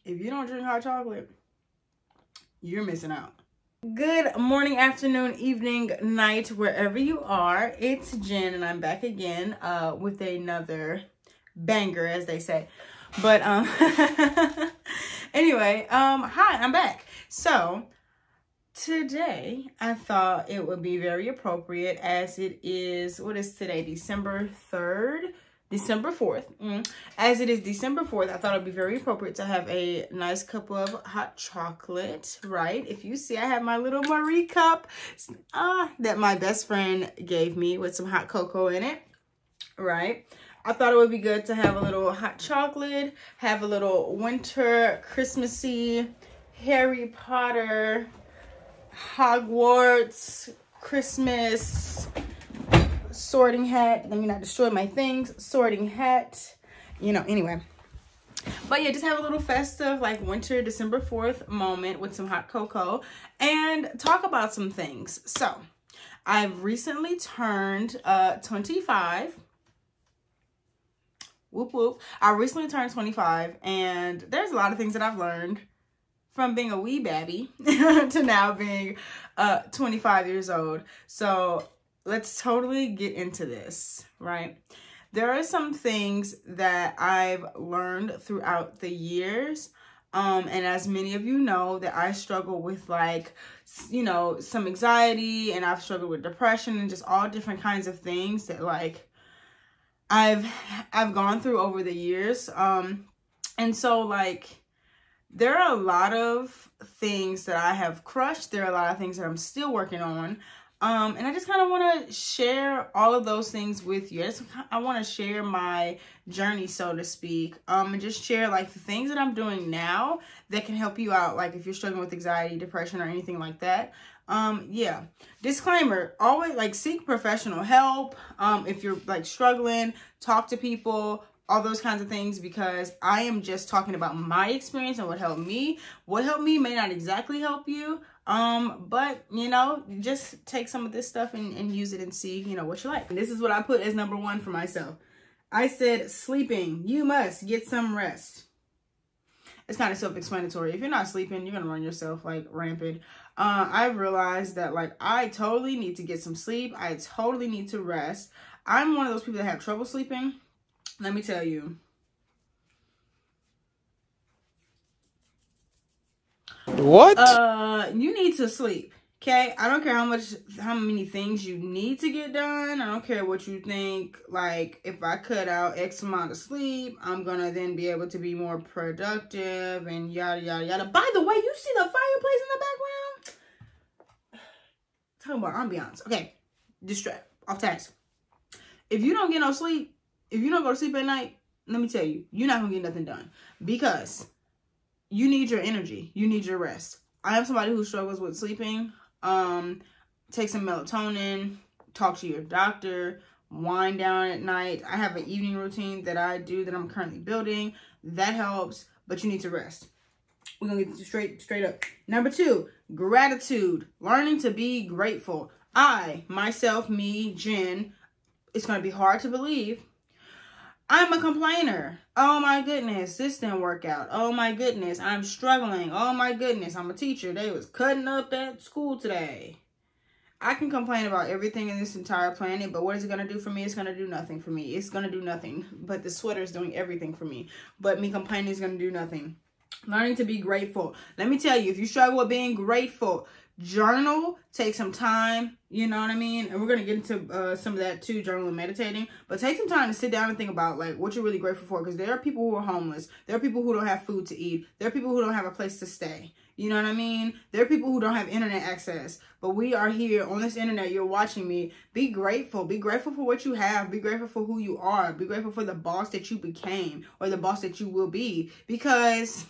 If you don't drink hot chocolate, you're missing out. Good morning, afternoon, evening, night, wherever you are. It's Jen, and I'm back again with another banger, as they say. But anyway, hi, I'm back. So today I thought it would be very appropriate, as it is, what is today, December 4th. As it is December 4th, I thought it'd be very appropriate to have a nice cup of hot chocolate, right? If you see, I have my little Marie cup that my best friend gave me with some hot cocoa in it, right? I thought it would be good to have a little hot chocolate, have a little winter, Christmassy, Harry Potter, Hogwarts, Christmas sorting hat. Let me not destroy my things. Sorting hat, you know, anyway. But yeah, just have a little festive, like winter, December 4th moment with some hot cocoa and talk about some things. So I've recently turned 25. Whoop whoop. I recently turned 25, and there's a lot of things that I've learned from being a wee babby to now being 25 years old. So let's totally get into this, right? There are some things that I've learned throughout the years. And as many of you know, that I struggle with, like, you know, some anxiety, and I've struggled with depression and just all different kinds of things that, like, I've gone through over the years. And so, like, there are a lot of things that I have crushed. There are a lot of things that I'm still working on. And I just kind of want to share all of those things with you. I want to share my journey, so to speak, and just share, like, the things that I'm doing now that can help you out, like if you're struggling with anxiety, depression, or anything like that. Yeah, disclaimer, always, like, seek professional help. If you're, like, struggling, talk to people, all those kinds of things, because I am just talking about my experience and what helped me. What helped me may not exactly help you. But, you know, just take some of this stuff and use it and see, you know, what you like. And this is what I put as number 1 for myself. I said, sleeping. You must get some rest. It's kind of self-explanatory. If you're not sleeping, you're going to run yourself, like, rampant. I've realized that, like, I totally need to get some sleep. I totally need to rest. I'm one of those people that have trouble sleeping. Let me tell you. What? You need to sleep, okay? I don't care how many things you need to get done. I don't care what you think. Like, if I cut out X amount of sleep, I'm gonna then be able to be more productive and yada, yada, yada. By the way, you see the fireplace in the background? Talking about ambiance. Okay, distract, off task. If you don't get no sleep, if you don't go to sleep at night, let me tell you, you're not gonna get nothing done, because you need your energy. You need your rest. I am somebody who struggles with sleeping. Take some melatonin, talk to your doctor, wind down at night. I have an evening routine that I do that I'm currently building. That helps, but you need to rest. We're going to get straight up. Number 2, gratitude. Learning to be grateful. I, myself, me, Jen, it's going to be hard to believe, I'm a complainer. Oh my goodness, this didn't work out. Oh my goodness, I'm struggling. Oh my goodness, I'm a teacher. They was cutting up at school today. I can complain about everything in this entire planet, but what is it going to do for me? It's going to do nothing for me. It's going to do nothing. But the sweater is doing everything for me. But me complaining is going to do nothing. Learning to be grateful. Let me tell you, if you struggle with being grateful, journal, take some time, you know what I mean? And we're going to get into some of that too, journal and meditating. But take some time to sit down and think about, like, what you're really grateful for. Because there are people who are homeless. There are people who don't have food to eat. There are people who don't have a place to stay. You know what I mean? There are people who don't have internet access. But we are here on this internet. You're watching me. Be grateful. Be grateful for what you have. Be grateful for who you are. Be grateful for the boss that you became, or the boss that you will be. Because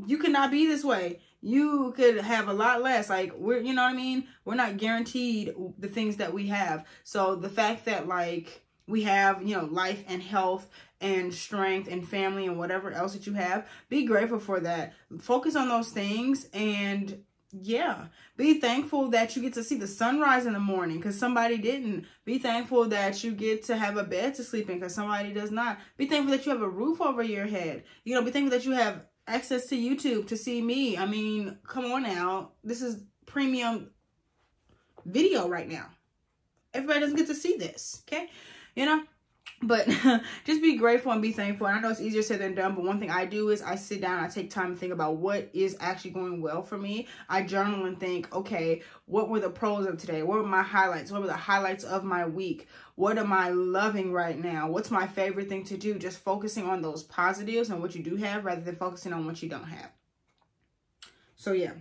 you cannot be this way. You could have a lot less. Like, you know what I mean? We're not guaranteed the things that we have. So the fact that, like, we have, you know, life and health and strength and family and whatever else that you have, be grateful for that. Focus on those things and yeah, be thankful that you get to see the sunrise in the morning because somebody didn't. Be thankful that you get to have a bed to sleep in because somebody does not. Be thankful that you have a roof over your head. You know, be thankful that you have access to YouTube to see me. I mean, come on now. This is premium video right now. Everybody doesn't get to see this, okay? You know? But just be grateful and be thankful. And I know it's easier said than done, but one thing I do is I sit down, I take time to think about what is actually going well for me. I journal and think, okay, what were the pros of today? What were my highlights? What were the highlights of my week? What am I loving right now? What's my favorite thing to do? Just focusing on those positives and what you do have rather than focusing on what you don't have. So yeah.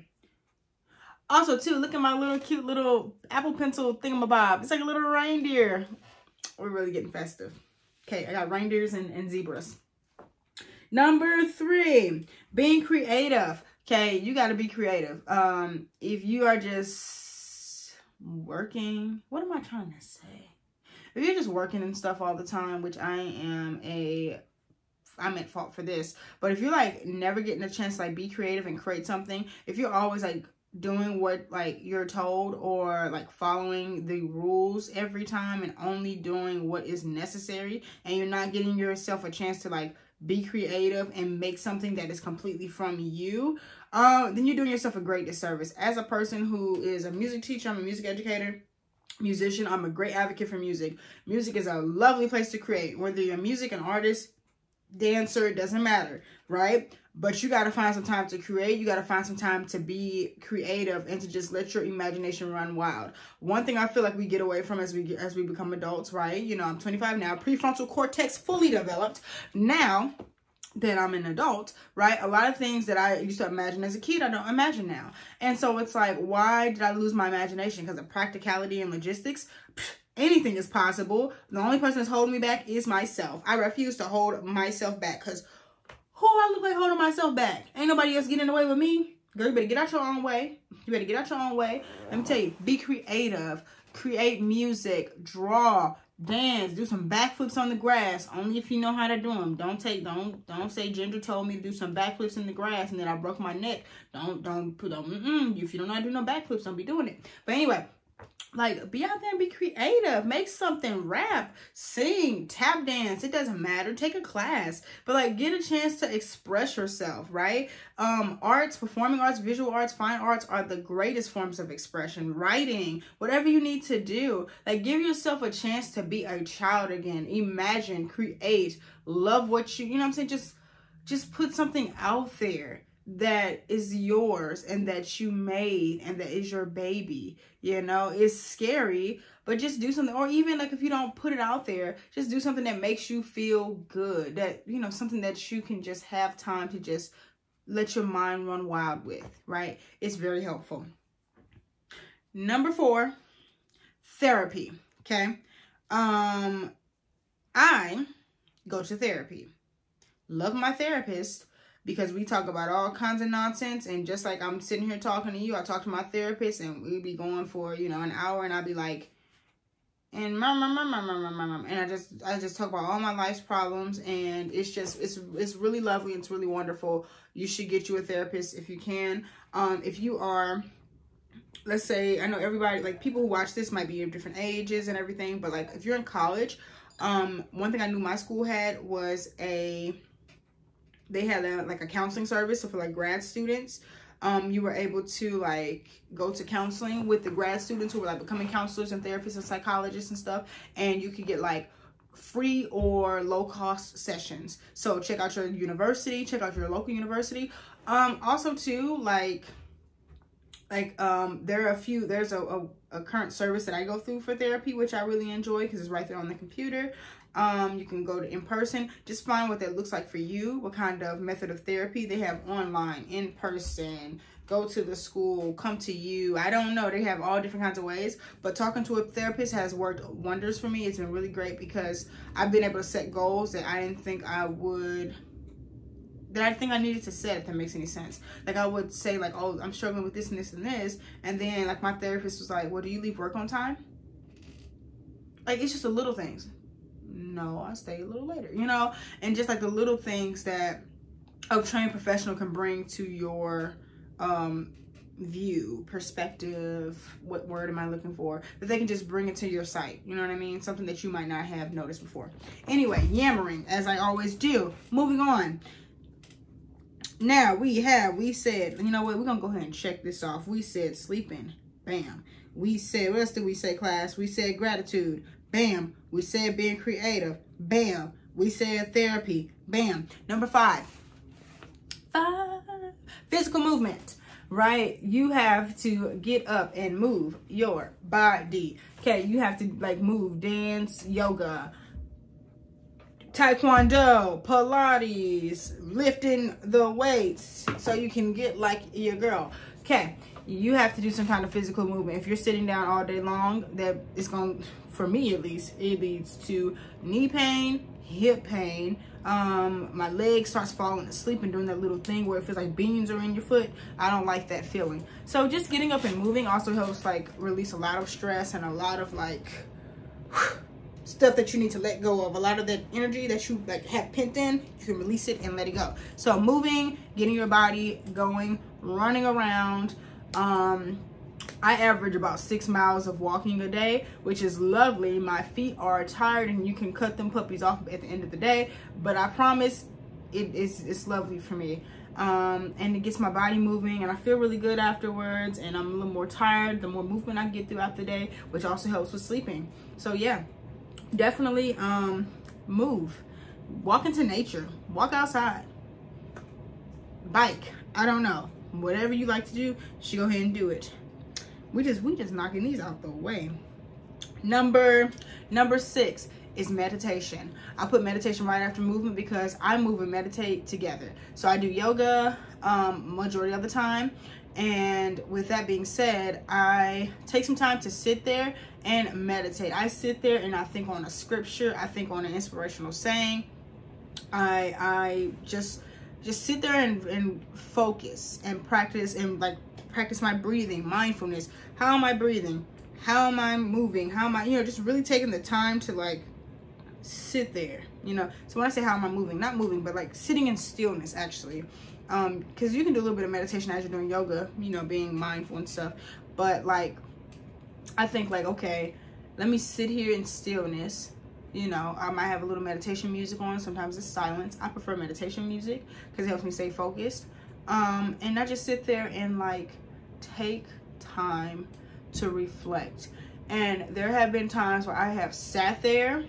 Also too, look at my little cute little Apple Pencil thingamabob. It's like a little reindeer. We're really getting festive. Okay, I got reindeers and zebras. Number 3, being creative. Okay, you got to be creative. If you are just working, what am I trying to say? If you're just working and stuff all the time, which I'm at fault for this. But if you're like never getting a chance to like be creative and create something, if you're always like doing what like you're told or like following the rules every time and only doing what is necessary and you're not getting yourself a chance to like be creative and make something that is completely from you, then you're doing yourself a great disservice. As a person who is a music teacher, I'm a music educator, musician, I'm a great advocate for music. Music is a lovely place to create. Whether you're a music, an artist, dancer, it doesn't matter, right? But you got to find some time to create. You got to find some time to be creative and to just let your imagination run wild. One thing I feel like we get away from as we become adults, right? You know, I'm 25 now, prefrontal cortex fully developed. Now that I'm an adult, right? A lot of things that I used to imagine as a kid, I don't imagine now. And so it's like, why did I lose my imagination? Because of practicality and logistics? Anything is possible. The only person that's holding me back is myself. I refuse to hold myself back because who I look like holding myself back? Ain't nobody else getting in the way with me. Girl, you better get out your own way. You better get out your own way. Let me tell you, be creative. Create music, draw, dance, do some backflips on the grass. Only if you know how to do them. Don't say Ginger told me to do some backflips in the grass and then I broke my neck. If you don't know how to do no backflips, don't be doing it. But anyway, like, be out there and be creative. Make something, rap, sing, tap dance. It doesn't matter. Take a class. But, like, get a chance to express yourself, right? Arts, performing arts, visual arts, fine arts are the greatest forms of expression. Writing, whatever you need to do. Like, give yourself a chance to be a child again. Imagine, create, love what you know what I'm saying? Just put something out there that is yours and that you made and that is your baby. You know, it's scary, but just do something. Or even like if you don't put it out there, just do something that makes you feel good, that, you know, something that you can just have time to just let your mind run wild with, right? It's very helpful. Number 4, therapy. Okay. I go to therapy. Love my therapist, because we talk about all kinds of nonsense. And just like I'm sitting here talking to you, I talk to my therapist and we'd be going for, you know, an hour and I'd be like, and I just talk about all my life's problems. And it's just, it's really lovely. It's really wonderful. You should get you a therapist if you can. If you are, let's say, I know everybody, like people who watch this might be of different ages and everything, but like if you're in college, one thing I knew my school had was they had a counseling service. So for like grad students, you were able to like go to counseling with the grad students who were like becoming counselors and therapists and psychologists and stuff. And you could get like free or low cost sessions. So check out your university, check out your local university. Also too, there's a current service that I go through for therapy, which I really enjoy because it's right there on the computer. You can go to in person. Just find what that looks like for you, what kind of method of therapy they have online, in person, go to the school, come to you. I don't know. They have all different kinds of ways, but talking to a therapist has worked wonders for me. It's been really great because I've been able to set goals that I didn't think I would, that I think I needed to set, if that makes any sense. Like I would say like, oh, I'm struggling with this and this and this. And then like my therapist was like, well, do you leave work on time? Like, it's just the little things. No, I stay a little later, you know? And just like the little things that a trained professional can bring to your view, perspective, what word am I looking for, that they can just bring it to your sight. You know what I mean? Something that you might not have noticed before. Anyway, yammering, as I always do. Moving on. Now, we said, you know what? We're going to go ahead and check this off. We said sleeping. Bam. We said, what else did we say, class? We said gratitude. Bam. We said being creative. Bam. We said therapy. Bam. Number 5. Physical movement. Right? You have to get up and move your body. Okay, you have to like move, dance, yoga, taekwondo, Pilates, lifting the weights so you can get like your girl. Okay, you have to do some kind of physical movement. If you're sitting down all day long, that is going, for me at least, it leads to knee pain, hip pain. My leg starts falling asleep and doing that little thing where it feels like beans are in your foot. I don't like that feeling. So just getting up and moving also helps like release a lot of stress and a lot of like stuff that you need to let go of. A lot of that energy that you like have pent in, you can release it and let it go. So moving, getting your body going, running around. I average about 6 miles of walking a day, which is lovely. My feet are tired and you can cut them puppies off at the end of the day, but I promise it's lovely for me. And it gets my body moving and I feel really good afterwards, and I'm a little more tired the more movement I get throughout the day, which also helps with sleeping. So yeah, definitely move, walk into nature, walk outside, bike, I don't know, whatever you like to do, just go ahead and do it. We just knocking these out the way. Number 6 is meditation. I put meditation right after movement because I move and meditate together. So I do yoga majority of the time. And with that being said, I take some time to sit there and meditate. I sit there and I think on a scripture. I think on an inspirational saying. I just sit there and focus and practice and like practice my breathing, mindfulness. How am I breathing? How am I moving? How am I, just really taking the time to like sit there, So when I say how am I moving, not moving, but like sitting in stillness actually. Because you can do a little bit of meditation as you're doing yoga, being mindful and stuff. But like, I think like, okay, let me sit here in stillness. I might have a little meditation music on. Sometimes it's silence. I prefer meditation music because it helps me stay focused. And I just sit there and like take time to reflect. And there have been times where I have sat there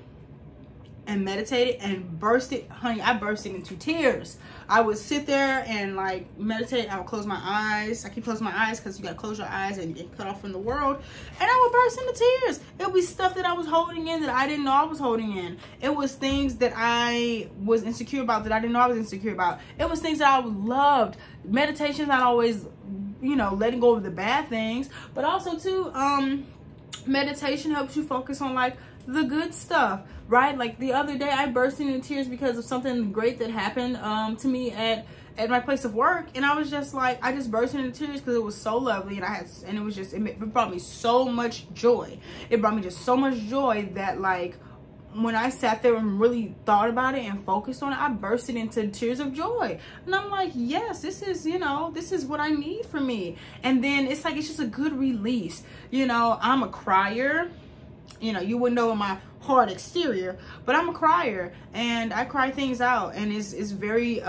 and meditated and bursted, honey, I bursted into tears. I would sit there and like meditate. I would close my eyes. I keep closing my eyes because you gotta close your eyes and get cut off from the world. And I would burst into tears. It would be stuff that I was holding in that I didn't know I was holding in. It was things that I was insecure about that I didn't know I was insecure about. It was things that I loved. Meditation's not always, letting go of the bad things, but also too, meditation helps you focus on like the good stuff, right? Like the other day I burst into tears because of something great that happened to me at my place of work, and I was just like, I just burst into tears because it was so lovely, and it brought me so much joy. It brought me just so much joy that like when I sat there and really thought about it and focused on it, I bursted into tears of joy. And I'm like, yes, this is what I need for me. And then it's like, it's just a good release. I'm a crier. You wouldn't know in my hard exterior, but I'm a crier and I cry things out, and it's very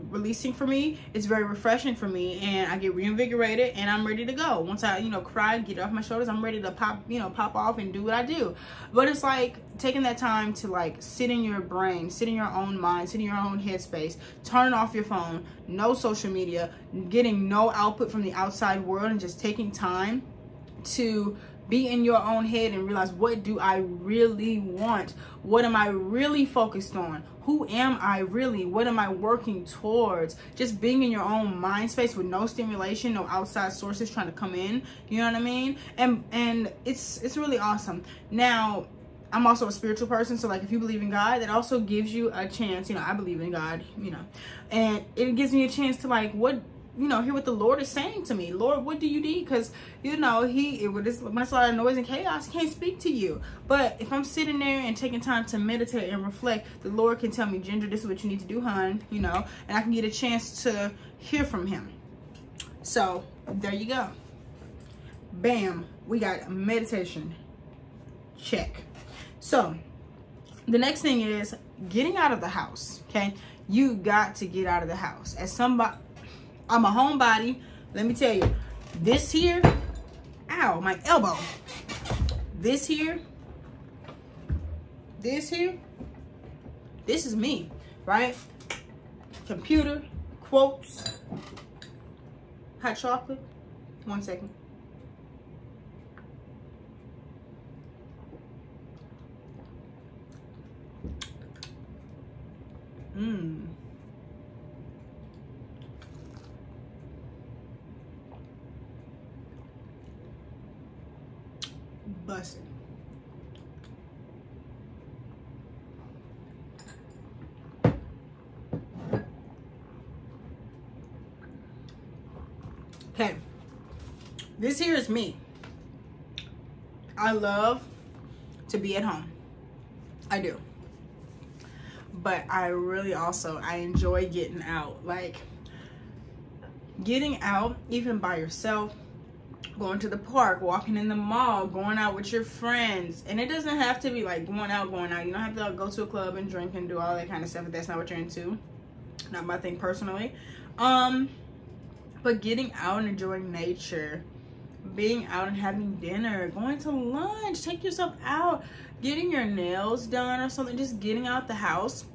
releasing for me. It's very refreshing for me, and I get reinvigorated and I'm ready to go. Once I cry, get it off my shoulders, I'm ready to pop off and do what I do. But it's like taking that time to like sit in your brain, sit in your own mind, sit in your own headspace, turn off your phone, no social media, getting no output from the outside world, and just taking time to be in your own head and realize, what do I really want? What am I really focused on? Who am I really? What am I working towards? Just being in your own mind space with no stimulation, no outside sources trying to come in. You know what I mean? And it's really awesome. Now, I'm also a spiritual person, so like if you believe in God, that also gives you a chance. I believe in God, and it gives me a chance to like hear what the Lord is saying to me. Lord, what do you need? Because when it's a lot of noise and chaos, he can't speak to you. But if I'm sitting there and taking time to meditate and reflect, the Lord can tell me, Ginger, this is what you need to do, hon, and I can get a chance to hear from him. So there you go. Bam, we got meditation. Check. So the next thing is getting out of the house. Okay, you got to get out of the house. As somebody, I'm a homebody. Let me tell you, this here, ow, my elbow. This here, this is me, right? Computer, quotes, hot chocolate. 1 second. Busted. Okay, this here is me. I love to be at home. I do. But I really also, I enjoy getting out. Like, getting out, even by yourself, going to the park, walking in the mall, going out with your friends. And it doesn't have to be like going out. You don't have to go to a club and drink and do all that kind of stuff if that's not what you're into. Not my thing personally. But getting out and enjoying nature, being out and having dinner, going to lunch, take yourself out, getting your nails done or something, just getting out the house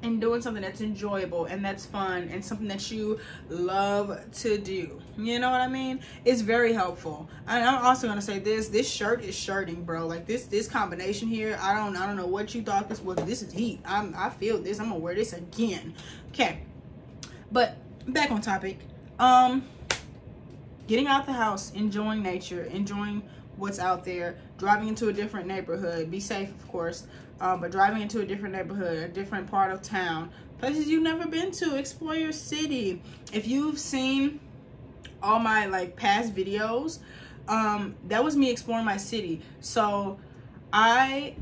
and doing something that's enjoyable and that's fun and something that you love to do. You know what I mean? It's very helpful. And I'm also gonna say this shirt is shirting, bro. Like this combination here, I don't know what you thought this was. This is heat. I feel this. I'm gonna wear this again. Okay. But back on topic. Getting out the house, enjoying nature, enjoying what's out there, driving into a different neighborhood, be safe of course, but driving into a different neighborhood, a different part of town, places you've never been to, explore your city. If you've seen all my like past videos, that was me exploring my city. So I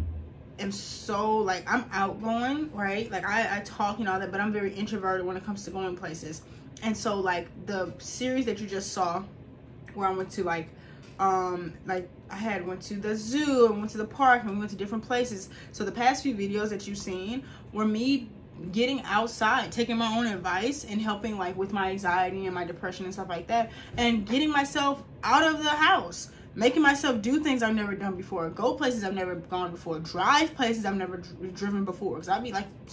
am so like, I'm outgoing, right? Like I talk and all that, but I'm very introverted when it comes to going places. And so like the series that you just saw where I went to like I went to the zoo and went to the park and we went to different places. So the past few videos that you've seen were me getting outside, taking my own advice and helping like with my anxiety and my depression and stuff like that, and getting myself out of the house, making myself do things I've never done before, go places I've never gone before, drive places I've never driven before, because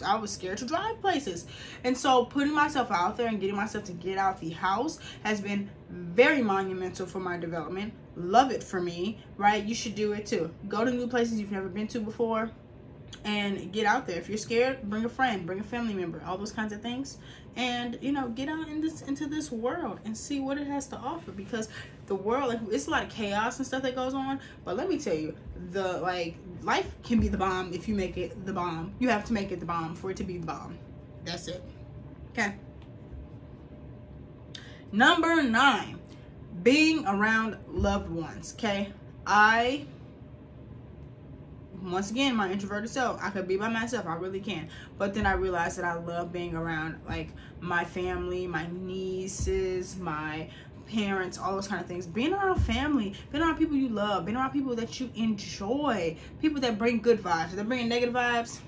I was scared to drive places. And so putting myself out there and getting myself to get out the house has been very monumental for my development. Love it for me, right? You should do it too. Go to new places you've never been to before and get out there. If you're scared, bring a friend, bring a family member, all those kinds of things. And, you know, get out into this world and see what it has to offer, because the world, like, it's a lot of chaos and stuff that goes on. But let me tell you, life can be the bomb if you make it the bomb. You have to make it the bomb for it to be the bomb. That's it. Okay. Number 9, being around loved ones. Okay. Once again, my introverted self, I could be by myself, I really can. But then I realized that I love being around like my family, my nieces, my parents, all those kind of things. Being around family, being around people you love, being around people that you enjoy, people that bring good vibes. If they're bringing negative vibes,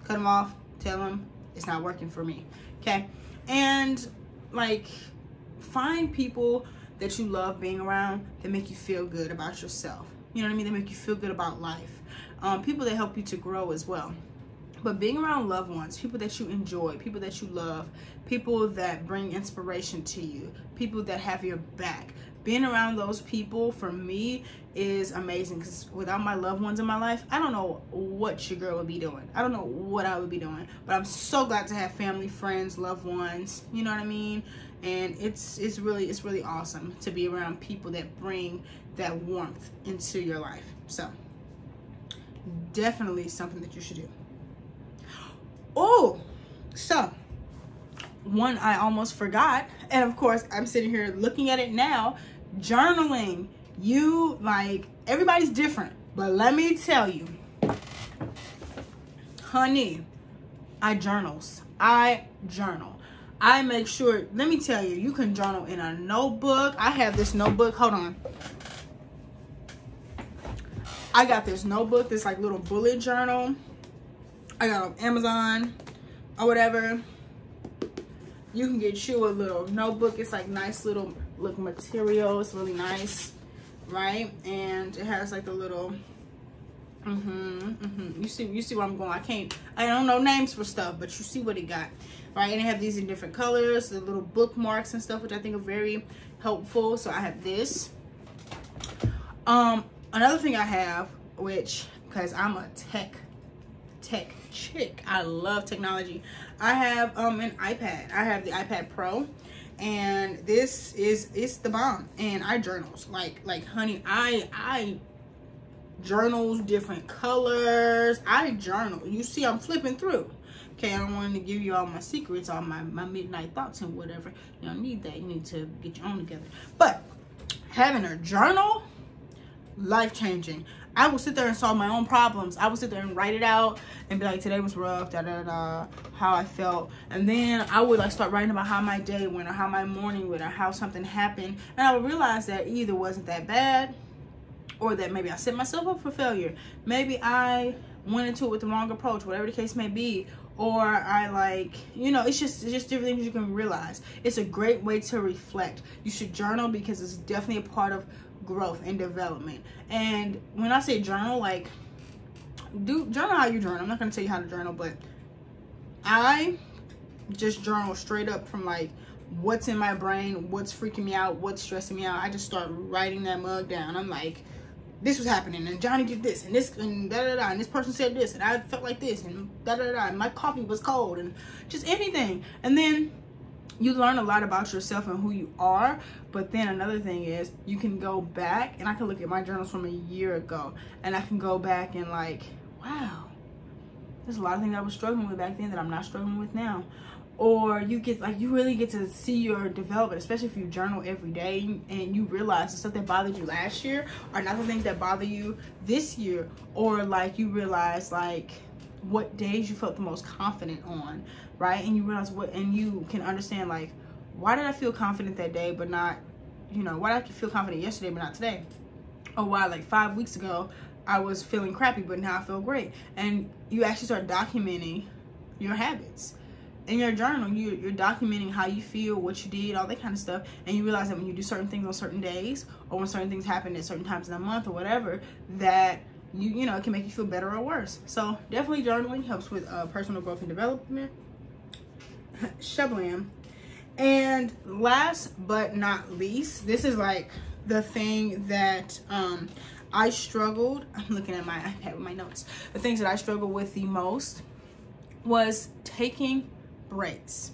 cut them off, tell them it's not working for me. Okay. And like, find people that you love being around that make you feel good about yourself. You know what I mean? They make you feel good about life. People that help you to grow as well. But being around loved ones, people that you enjoy, people that you love, people that bring inspiration to you, people that have your back. Being around those people for me is amazing, because without my loved ones in my life, I don't know what your girl would be doing. I don't know what I would be doing. But I'm so glad to have family, friends, loved ones. You know what I mean? And it's really awesome to be around people that bring that warmth into your life. So definitely something that you should do. Oh, so one I almost forgot, and of course I'm sitting here looking at it now, journaling. You, like, everybody's different, but let me tell you, honey, I journal. I make sure, let me tell you, you can journal in a notebook. I have this notebook, hold on. I got this notebook, this like little bullet journal. I got it on Amazon or whatever. You can get you a little notebook. It's like nice little look material. It's really nice, right? And it has like a little, You see where I'm going. I don't know names for stuff, but you see what it got, right? And they have these in different colors, the little bookmarks and stuff, which I think are very helpful. So I have this. Another thing I have, which, because I'm a tech chick, I love technology. I have an iPad. I have the iPad Pro, and it's the bomb. And I journals like honey. I journals different colors. I journal. You see, I'm flipping through. Okay, I don't want to give you all my secrets, all my midnight thoughts and whatever. You don't need that. You need to get your own together. But having a journal, life-changing. I will sit there and solve my own problems. I will sit there and write it out and be like, today was rough, how I felt. And then I would like start writing about how my day went, or how my morning went, or how something happened. And I would realize that either wasn't that bad, or that maybe I set myself up for failure. Maybe I went into it with the wrong approach, whatever the case may be. Or I like, you know, it's just different things you can realize. It's a great way to reflect. You should journal because it's definitely a part of growth and development. And when I say journal, like, journal how you journal. I'm not going to tell you how to journal, but I just journal straight up from like what's in my brain, what's freaking me out, what's stressing me out. I just start writing that mug down. I'm like, this was happening, and Johnny did this, and this, and da-da-da, and this person said this, and I felt like this, and da-da-da, and my coffee was cold, and just anything. And then you learn a lot about yourself and who you are. But then another thing is, you can go back, and I can look at my journals from a year ago, and I can go back and like, wow, there's a lot of things I was struggling with back then that I'm not struggling with now. Or you get like, you really get to see your development, especially if you journal every day and you realize the stuff that bothered you last year are not the things that bother you this year. Or like you realize like what days you felt the most confident on, right? And you realize and you can understand like, why did I feel confident that day but not, you know, why did I feel confident yesterday but not today? Or why like 5 weeks ago I was feeling crappy but now I feel great. And you actually start documenting your habits. In your journal, you're documenting how you feel, what you did, all that kind of stuff. And you realize that when you do certain things on certain days, or when certain things happen at certain times in the month or whatever, that you know, it can make you feel better or worse. So definitely journaling helps with personal growth and development. Shablam. And last but not least, this is like the thing that I struggled. I'm looking at my iPad with my notes. The things that I struggled with the most was taking breaks.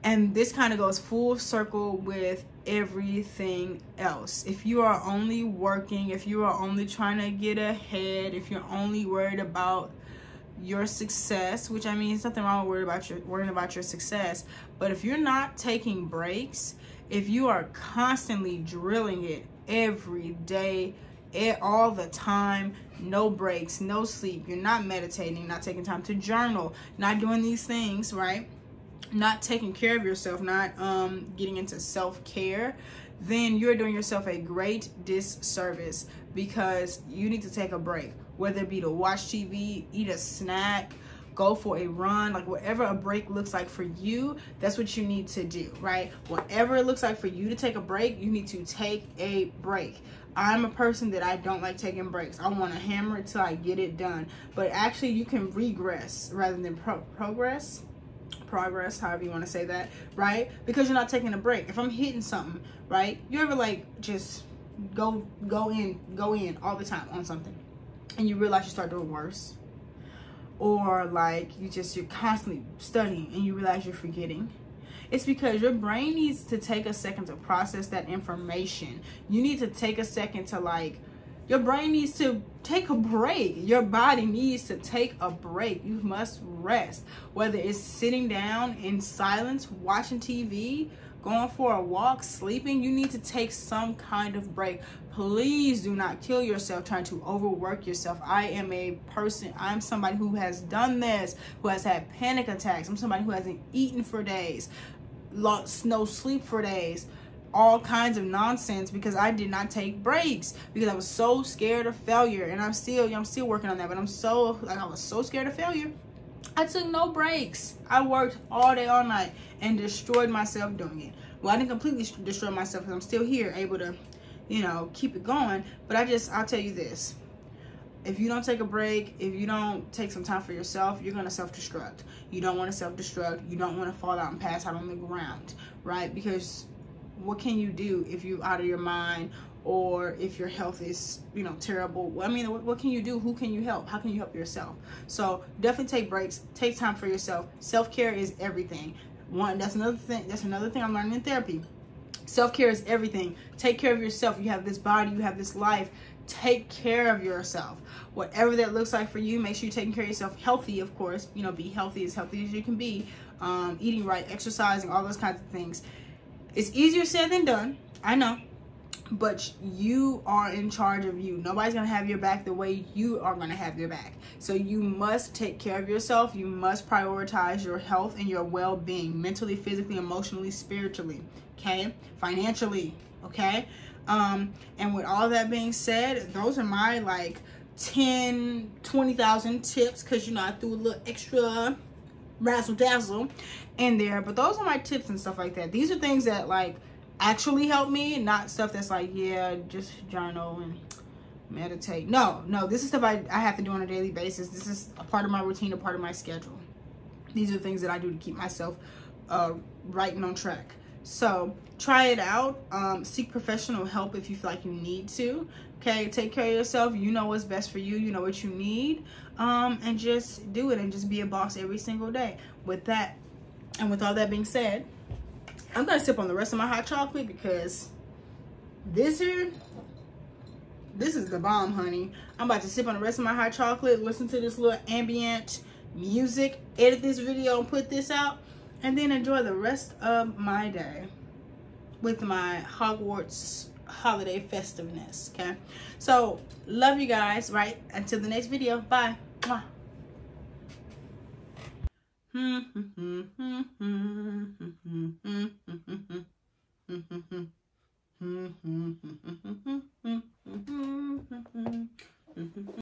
And this kind of goes full circle with everything else. If you are only working, if you are only trying to get ahead, if you're only worried about your success, which I mean, there's nothing wrong with worrying about your success, but if you're not taking breaks, if you are constantly drilling it every day, all the time, no breaks, no sleep, you're not meditating, not taking time to journal, not doing these things, right? Not taking care of yourself, not getting into self-care, then you're doing yourself a great disservice, because you need to take a break, whether it be to watch TV, eat a snack, go for a run, like whatever a break looks like for you, that's what you need to do, right? Whatever it looks like for you to take a break, you need to take a break. I'm a person that I don't like taking breaks. I want to hammer it till I get it done. But actually, you can regress rather than progress, however you want to say that, right? Because you're not taking a break. If I'm hitting something, right? You ever like just go in all the time on something, and you realize you start doing worse? Or like you're constantly studying and you realize you're forgetting? It's because your brain needs to take a second to process that information. You need to take a second to like, your brain needs to take a break. Your body needs to take a break. You must rest. Whether it's sitting down in silence, watching TV, going for a walk, sleeping, you need to take some kind of break. please do not kill yourself trying to overwork yourself. I'm somebody who has done this, who has had panic attacks. I'm somebody who hasn't eaten for days, lost no sleep for days, all kinds of nonsense, because I did not take breaks, because I was so scared of failure. And I'm still working on that, but I was so scared of failure. I took no breaks. I worked all day, all night, and destroyed myself doing it. Well, I didn't completely destroy myself, because I'm still here, able to, you know, keep it going. But I'll tell you this. If you don't take a break, if you don't take some time for yourself, you're going to self-destruct. You don't want to self-destruct. You don't want to fall out and pass out on the ground, right? Because what can you do if you're out of your mind, or if your health is, you know, terrible? I mean, what can you do? Who can you help? How can you help yourself? So definitely take breaks. Take time for yourself. Self-care is everything. That's another thing I'm learning in therapy. Self-care is everything. Take care of yourself. You have this body, you have this life. Take care of yourself. Whatever that looks like for you, make sure you're taking care of yourself. Healthy, of course. You know, be healthy as you can be. Eating right, exercising, all those kinds of things. It's easier said than done, I know. But you are in charge of you. Nobody's going to have your back the way you are going to have your back. So you must take care of yourself. You must prioritize your health and your well-being, mentally, physically, emotionally, spiritually, okay? Financially, okay? And with all that being said, those are my like 10, 20,000 tips, because, you know, I threw a little extra razzle dazzle in there. But those are my tips and stuff like that. These are things that like actually help me, not stuff that's like, yeah, just journal and meditate. No, this is stuff I have to do on a daily basis. This is a part of my routine, a part of my schedule. These are things that I do to keep myself right and on track. So try it out. Seek professional help if you feel like you need to. Okay, take care of yourself. You know what's best for you. You know what you need. And just do it, and just be a boss every single day. With that, and with all that being said, I'm gonna sip on the rest of my hot chocolate, because this is the bomb, honey. I'm about to sip on the rest of my hot chocolate, listen to this little ambient music, edit this video and put this out, and then enjoy the rest of my day with my Hogwarts holiday festiveness. Okay, so love you guys. Right, until the next video. Bye. Mwah.